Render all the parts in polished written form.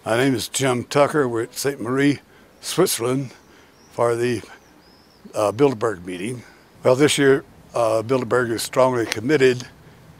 My name is Jim Tucker. We're at St. Marie, Switzerland for the Bilderberg meeting. Well, this year Bilderberg is strongly committed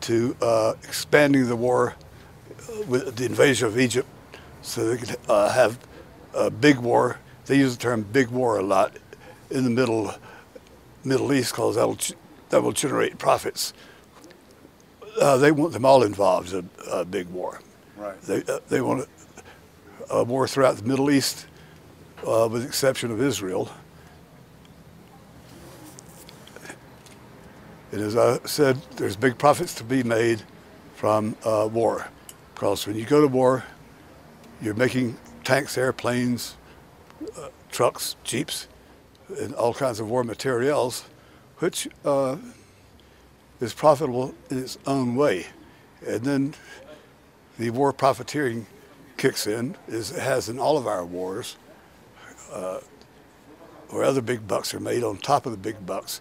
to expanding the war with the invasion of Egypt so they could have a big war. They use the term big war a lot in the Middle East because that will generate profits. They want them all involved in a big war. Right. They want a war throughout the Middle East, with the exception of Israel. And as I said, there's big profits to be made from war, because when you go to war, you're making tanks, airplanes, trucks, jeeps, and all kinds of war materials, which is profitable in its own way. And then the war profiteering kicks in, as it has in all of our wars, where other big bucks are made on top of the big bucks.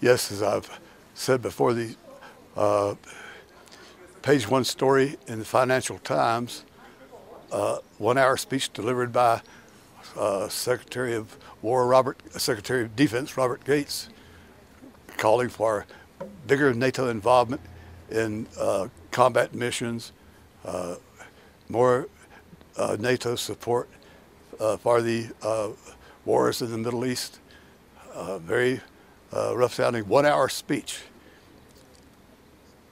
Yes, as I've said before, the page one story in the Financial Times, 1 hour speech delivered by Secretary of Defense Robert Gates, calling for bigger NATO involvement in combat missions, more NATO support for the wars in the Middle East. Very rough sounding 1 hour speech.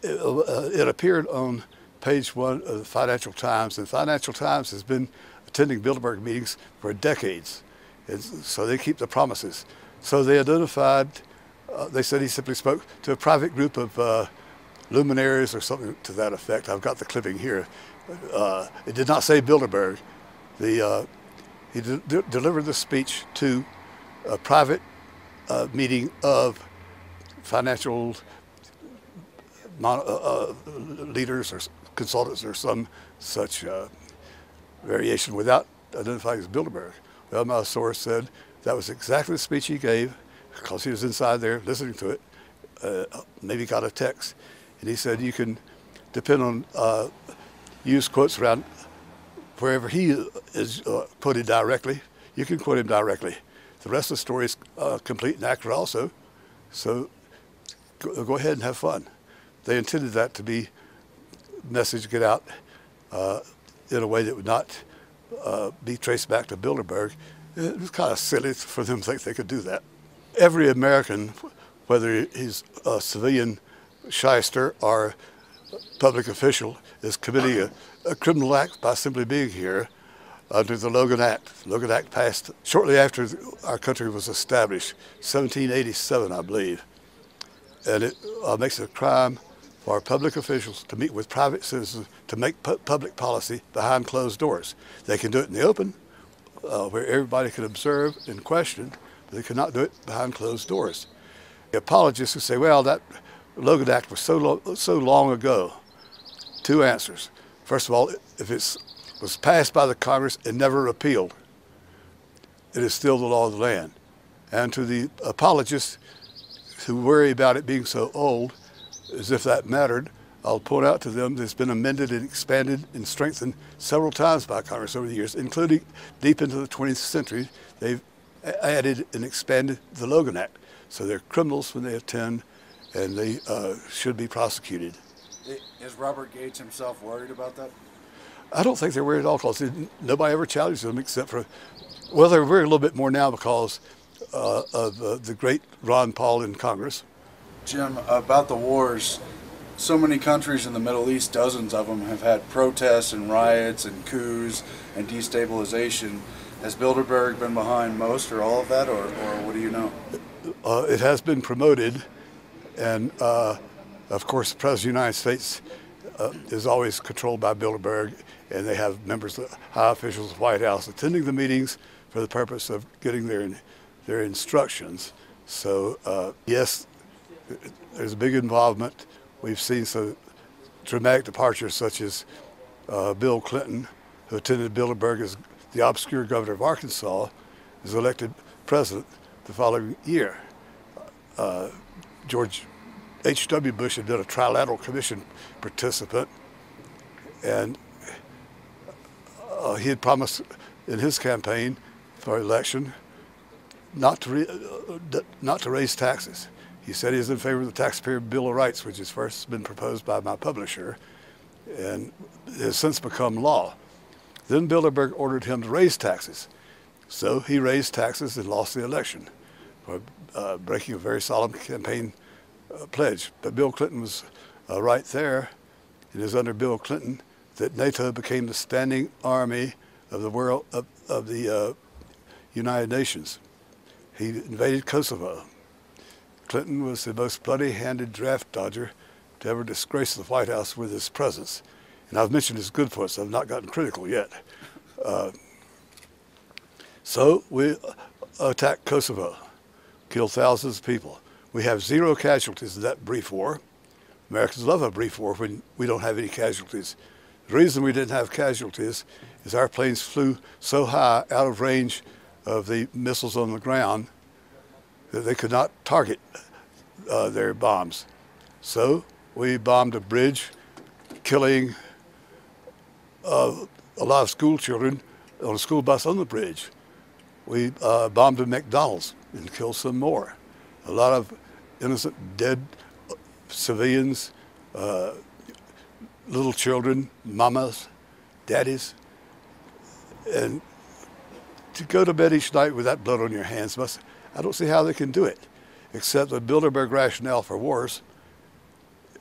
It appeared on page one of the Financial Times, and the Financial Times has been attending Bilderberg meetings for decades, and so they keep the promises. So they identified, they said he simply spoke to a private group of luminaries or something to that effect. I've got the clipping here. It did not say Bilderberg. He delivered the speech to a private meeting of financial leaders or consultants or some such variation without identifying as Bilderberg. Well, my source said that was exactly the speech he gave, because he was inside there listening to it, maybe got a text. And he said you can depend on, use quotes around wherever he is quoted directly. You can quote him directly. The rest of the story is complete and accurate also, so go ahead and have fun. They intended that to be message get out in a way that would not be traced back to Bilderberg. It was kind of silly for them to think they could do that. Every American, whether he's a civilian shyster or public official, is committing a criminal act by simply being here under the Logan Act. The Logan Act passed shortly after our country was established, 1787, I believe. And it makes it a crime for public officials to meet with private citizens to make public policy behind closed doors. They can do it in the open, where everybody can observe and question, but they cannot do it behind closed doors. The apologists who say, well, that Logan Act was so long ago. Two answers. First of all, if it was passed by the Congress and never repealed, it is still the law of the land. And to the apologists who worry about it being so old, as if that mattered, I'll point out to them that it's been amended and expanded and strengthened several times by Congress over the years, including deep into the 20th century. They've added and expanded the Logan Act. So they're criminals when they attend, and they should be prosecuted. Is Robert Gates himself worried about that? I don't think they're worried at all, because nobody ever challenged them except for, well, they're worried a little bit more now because of the great Ron Paul in Congress. Jim, about the wars, so many countries in the Middle East, dozens of them, have had protests and riots and coups and destabilization. Has Bilderberg been behind most or all of that, or what do you know? It has been promoted, and of course the President of the United States is always controlled by Bilderberg, and they have members, high officials of the White House attending the meetings for the purpose of getting their instructions. So yes, there's a big involvement. We've seen some dramatic departures, such as Bill Clinton, who attended Bilderberg as the obscure governor of Arkansas, is elected president the following year. George H.W. Bush had been a trilateral commission participant, and he had promised in his campaign for election not to raise taxes. He said he was in favor of the Taxpayer Bill of Rights, which has first been proposed by my publisher and has since become law. Then Bilderberg ordered him to raise taxes. So he raised taxes and lost the election for breaking a very solemn campaign pledge. But Bill Clinton was right there. It is under Bill Clinton that NATO became the standing army of the world, of the United Nations. He invaded Kosovo. Clinton was the most bloody-handed draft dodger to ever disgrace the White House with his presence. And I've mentioned his good points. I've not gotten critical yet. So we attacked Kosovo, killed thousands of people. We have 0 casualties in that brief war. Americans love a brief war when we don't have any casualties. The reason we didn't have casualties is our planes flew so high out of range of the missiles on the ground that they could not target their bombs. So we bombed a bridge, killing a lot of school children on a school bus on the bridge. We bombed a McDonald's and killed some more. A lot of innocent dead civilians, little children, mamas, daddies. And to go to bed each night with that blood on your hands, I don't see how they can do it, except the Bilderberg rationale for wars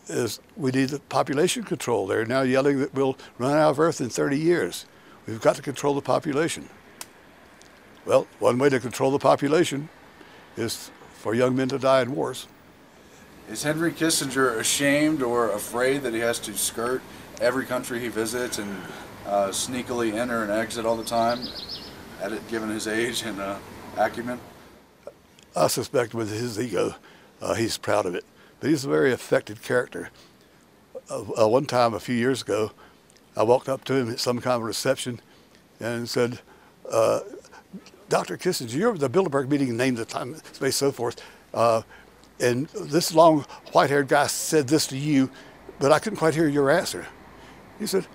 is we need the population control. They're now yelling that we'll run out of Earth in 30 years. We've got to control the population. Well, one way to control the population is for young men to die in wars. Is Henry Kissinger ashamed or afraid that he has to skirt every country he visits and sneakily enter and exit all the time, given his age and acumen? I suspect with his ego, he's proud of it. But he's a very affected character. One time, a few years ago, I walked up to him at some kind of reception and said, Dr. Kissinger, you're the Bilderberg meeting, named the time, space, so forth. And this long white-haired guy said this to you, but I couldn't quite hear your answer. He said,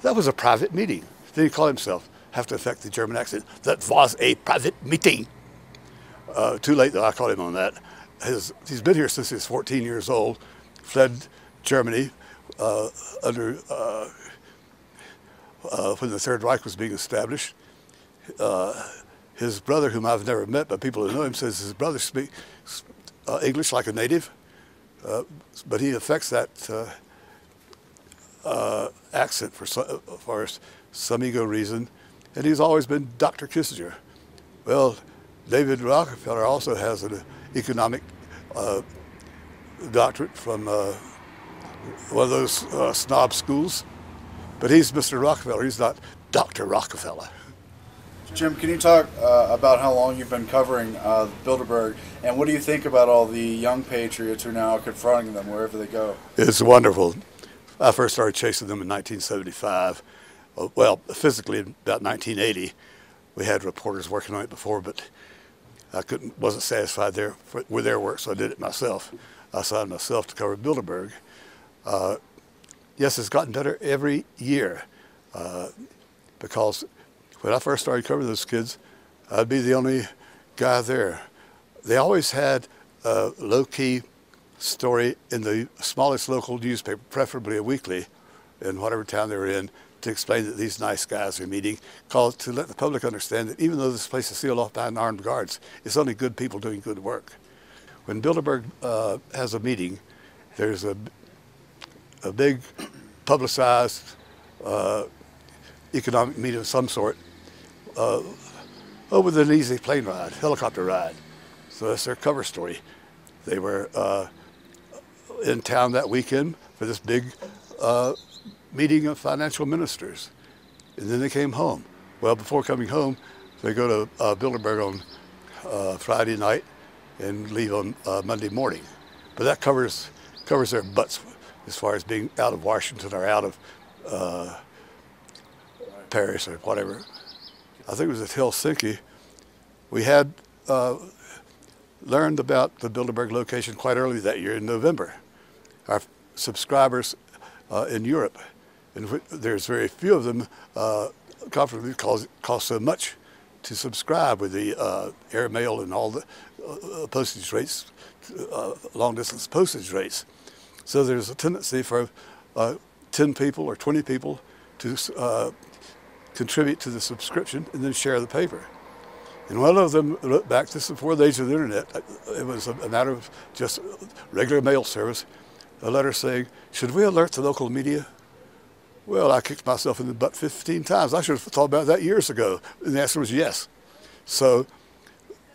that was a private meeting. Then he called himself, have to affect the German accent, that was a private meeting. Too late though, I caught him on that. He's been here since he was 14 years old, fled Germany under when the Third Reich was being established. His brother, whom I've never met, but people who know him, says his brother speaks English like a native, but he affects that accent for some ego reason, and he's always been Dr. Kissinger. Well, David Rockefeller also has an economic doctorate from one of those snob schools, but he's Mr. Rockefeller, he's not Dr. Rockefeller. Jim, can you talk about how long you've been covering Bilderberg, and what do you think about all the young patriots who are now confronting them wherever they go? It's wonderful. I first started chasing them in 1975. Well, physically in about 1980. We had reporters working on it before, but I wasn't satisfied with their work, so I did it myself. I assigned myself to cover Bilderberg. Yes, it's gotten better every year because when I first started covering those kids, I'd be the only guy there. They always had a low-key story in the smallest local newspaper, preferably a weekly, in whatever town they were in, to explain that these nice guys are meeting, to let the public understand that even though this place is sealed off behind armed guards, it's only good people doing good work. When Bilderberg has a meeting, there's a big publicized economic meeting of some sort with an easy plane ride, helicopter ride. So that's their cover story. They were in town that weekend for this big meeting of financial ministers. And then they came home. Well, before coming home, they go to Bilderberg on Friday night and leave on Monday morning. But that covers their butts as far as being out of Washington or out of Paris or whatever. I think it was at Helsinki. We had learned about the Bilderberg location quite early that year in November. Our subscribers in Europe, and there's very few of them conference because it costs so much to subscribe with the airmail and all the postage rates, long distance postage rates. So there's a tendency for 10 people or 20 people to contribute to the subscription and then share the paper. And one of them wrote back, this is before the age of the internet, it was a matter of just regular mail service, a letter saying, should we alert the local media? Well, I kicked myself in the butt 15 times. I should have thought about that years ago. And the answer was yes. So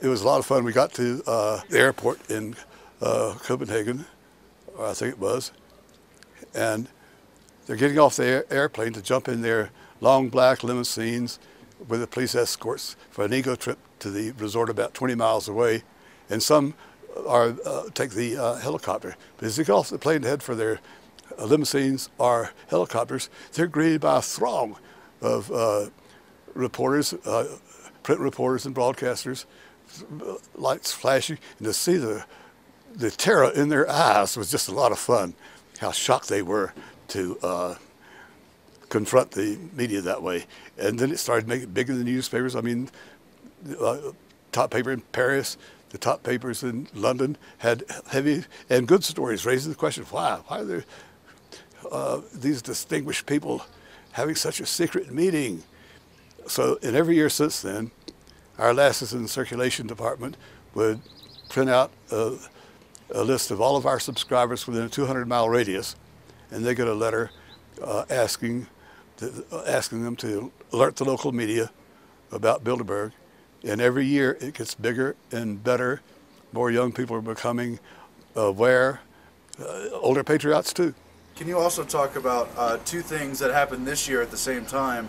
it was a lot of fun. We got to the airport in Copenhagen, or I think it was, and they're getting off the airplane to jump in their long black limousines with the police escorts for an ego trip to the resort about 20 miles away. And some take the helicopter. But as they get off the plane to head for their limousines or helicopters, they're greeted by a throng of reporters, print reporters and broadcasters, lights flashing, and to see the terror in their eyes was just a lot of fun. How shocked they were to confront the media that way. And then it started making big in the newspapers. I mean, top paper in Paris, the top papers in London had heavy and good stories raising the question, why are there these distinguished people having such a secret meeting? So in every year since then, our lasses in the circulation department would print out a list of all of our subscribers within a 200-mile radius, and they get a letter asking them to alert the local media about Bilderberg. And every year it gets bigger and better. More young people are becoming aware, older patriots too. Can you also talk about two things that happened this year at the same time?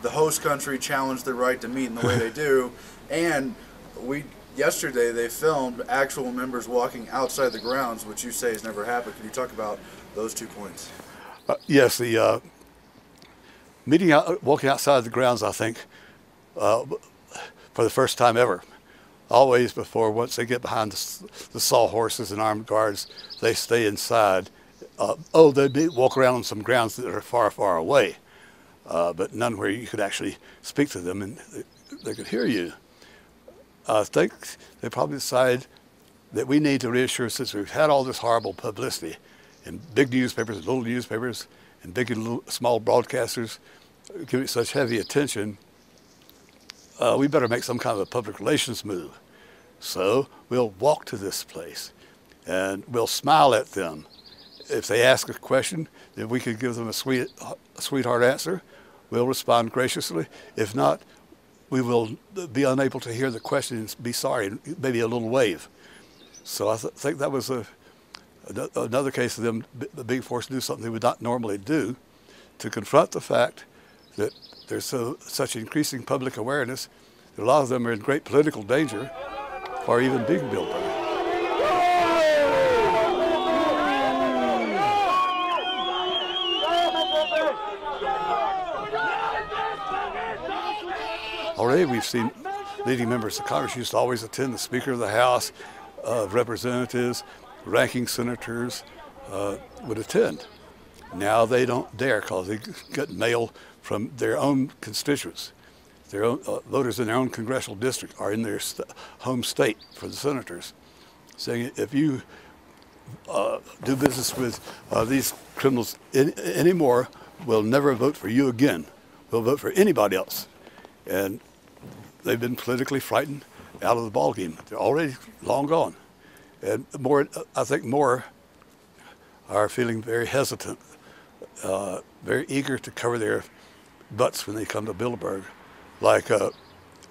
The host country challenged their right to meet in the way they do, and yesterday they filmed actual members walking outside the grounds, which you say has never happened. Can you talk about those 2 points? Yes, the walking outside the grounds, I think, for the first time ever. Always before, once they get behind the sawhorses and armed guards, they stay inside. They walk around on some grounds that are far, far away, but none where you could actually speak to them and they could hear you. I think they probably decided that we need to reassure, since we've had all this horrible publicity in big newspapers and little newspapers and big and little, small broadcasters giving such heavy attention, we better make some kind of a public relations move. So we'll walk to this place and we'll smile at them. If they ask a question, then we could give them a sweetheart answer. We'll respond graciously. If not, we will be unable to hear the question and be sorry, maybe a little wave. So I think that was another case of them being forced to do something they would not normally do, to confront the fact that there's such increasing public awareness that a lot of them are in great political danger for even being Bilderberg. Already we've seen leading members of Congress used to always attend. The Speaker of the House of Representatives, ranking senators would attend. Now they don't dare because they get mail from their own constituents. Their own voters in their own congressional district are in their home state for the senators, saying if you do business with these criminals anymore, we'll never vote for you again. We'll vote for anybody else. And they've been politically frightened out of the ballgame. They're already long gone. And more, I think more are feeling very hesitant, very eager to cover their butts when they come to Bilderberg, like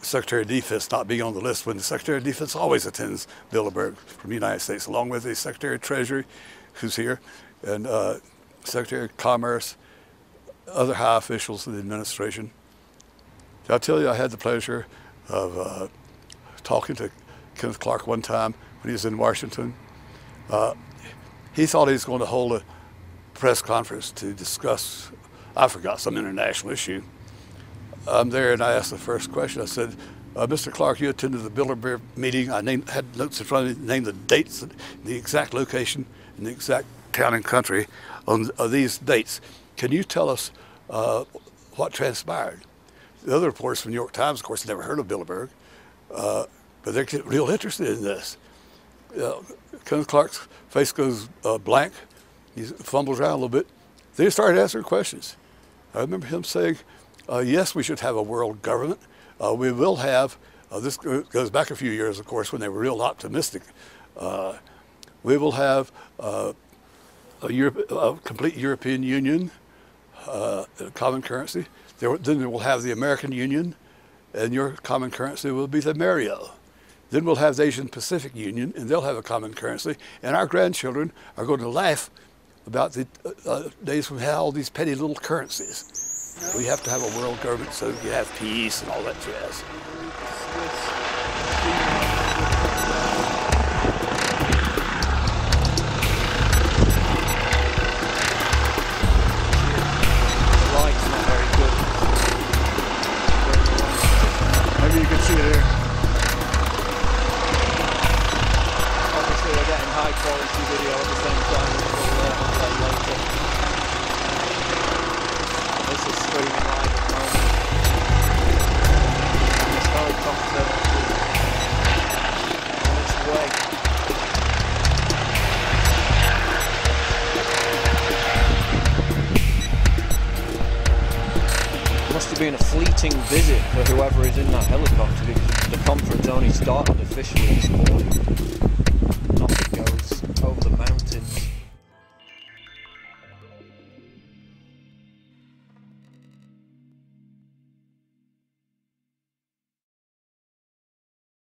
Secretary of Defense not being on the list when the Secretary of Defense always attends Bilderberg from the United States, along with the Secretary of Treasury, who's here, and Secretary of Commerce, other high officials in the administration. I'll tell you, I had the pleasure of talking to Kenneth Clark one time when he was in Washington. He thought he was going to hold a press conference to discuss, I forgot, some international issue. I'm there and I asked the first question. I said, Mr. Clark, you attended the Bilderberg meeting. I had notes in front of me, named the dates, the exact location, and the exact town and country on these dates. Can you tell us what transpired? The other reporters from the New York Times, of course, never heard of Bilderberg, but they get real interested in this. Kenneth Clark's face goes blank. He fumbles around a little bit. Then he started answering questions. I remember him saying, yes, we should have a world government. We will have, this goes back a few years, of course, when they were real optimistic. We will have a complete European Union, a common currency. Then we'll have the American Union, and your common currency will be the Mario. Then we'll have the Asian Pacific Union, and they'll have a common currency. And our grandchildren are going to laugh about the days when we had all these petty little currencies. We have to have a world government so you have peace and all that jazz. The light's not very good. Maybe you can see it here. Obviously we're getting high quality video at the same time, which we'll play later. This is streaming live at the moment. And this helicopter on its way. Must have been a fleeting visit for whoever is in that helicopter, because the conference only started officially this morning. Not